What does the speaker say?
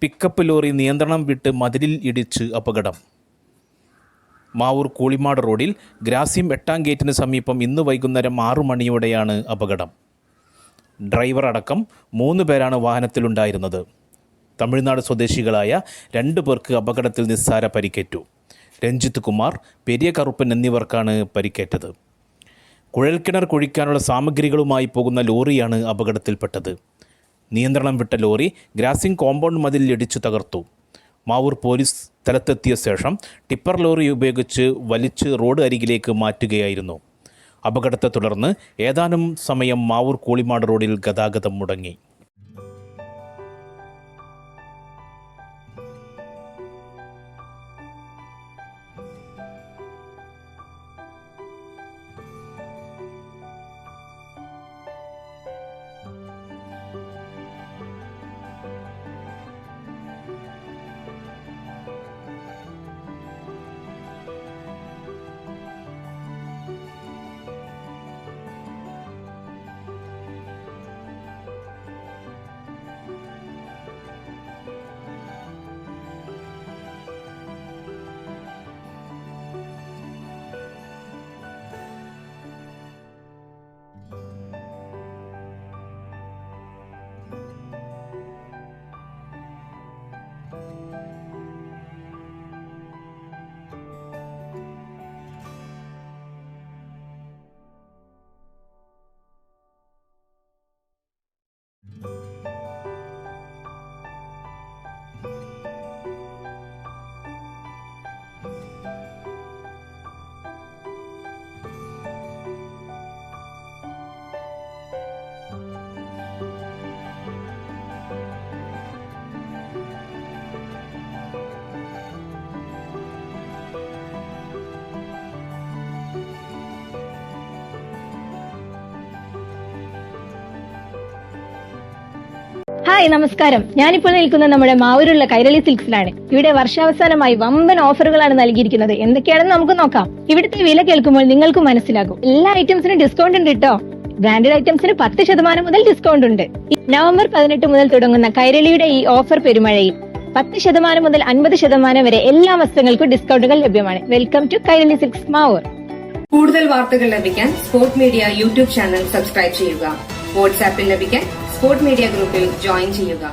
Pickup lorry നിയന്ത്രണം വിട്ട് മതിലിൽ ഇടിച്ച് അപകടം. മാവൂർ കൂളിമാട് റോഡിൽ ഗ്രാസിം 8-ാം ഗേറ്റിന് സമീപം ഇന്ന് വൈകുന്നേരം 6 മണിയോടെയാണ് അപകടം. ഡ്രൈവർ അടക്കം 3 പേരാണ് വാഹനത്തിലുണ്ടായിരുന്നത്. തമിഴ്നാട് സ്വദേശികളായ 2 പേർക്ക് അപകടത്തിൽ നിസ്സാര പരിക്കേറ്റു. രഞ്ജിത്ത് കുമാർ, പെരിയ കറുപ്പൻ എന്നിവർക്കാണ് പരിക്കേറ്റത്. കുഴൽക്കിണർ കുഴിക്കാനുള്ള സാമഗ്രികളുമായി പോകുന്ന ലോറിയാണ് അപകടത്തിൽപ്പെട്ടത്. നിയന്ത്രണം വിട്ട ലോറി ഗ്രാസിം കോമ്പൗണ്ട് മതിലിൽ ഇടിച്ചു തകർത്തു. മാവൂർ പോലീസ് സ്ഥലത്തെത്തിയ ശേഷം ടിപ്പർ ലോറി ഉപയോഗിച്ച് വലിച്ച് റോഡ് അരികിലേക്ക് മാറ്റുകയായിരുന്നു. അപകടത്തെ തുടർന്ന് ഏതാനും സമയം മാവൂർ കൂളിമാട് റോഡിൽ ഗതാഗതം മുടങ്ങി. ഹായ്, നമസ്കാരം. ഞാനിപ്പോൾ നിൽക്കുന്നത് നമ്മുടെ മാവൂരുള്ള കൈരളി സിൽക്സിലാണ്. ഇവിടെ വർഷാവസാനമായി വമ്പൻ ഓഫറുകളാണ് നൽകിയിരിക്കുന്നത്. എന്തൊക്കെയാണെന്ന് നമുക്ക് നോക്കാം. ഇവിടുത്തെ വില കേൾക്കുമ്പോൾ നിങ്ങൾക്ക് മനസ്സിലാകും. എല്ലാ ഐറ്റംസിനും ഡിസ്കൗണ്ട് ഉണ്ട് കേട്ടോ. ബ്രാൻഡഡ് ഐറ്റംസിന് 10% മുതൽ ഡിസ്കൗണ്ട് ഉണ്ട്. നവംബർ 18 മുതൽ തുടങ്ങുന്ന കൈരളിയുടെ ഈ ഓഫർ പെരുമഴയിൽ 10% മുതൽ 50% വരെ എല്ലാ വസ്ത്രങ്ങൾക്കും ഡിസ്കൗണ്ടുകൾ ലഭ്യമാണ്. Welcome to Kairali silks Mavoor. കൂടുതൽ വാർത്തകൾ ലഭിക്കാൻ sport media YouTube channel subscribe ചെയ്യുക. വാട്സാപ്പിൽ ലഭിക്കാൻ സ്പോർട് മീഡിയ ഗ്രൂപ്പിൽ ജോയിൻ ചെയ്യുക.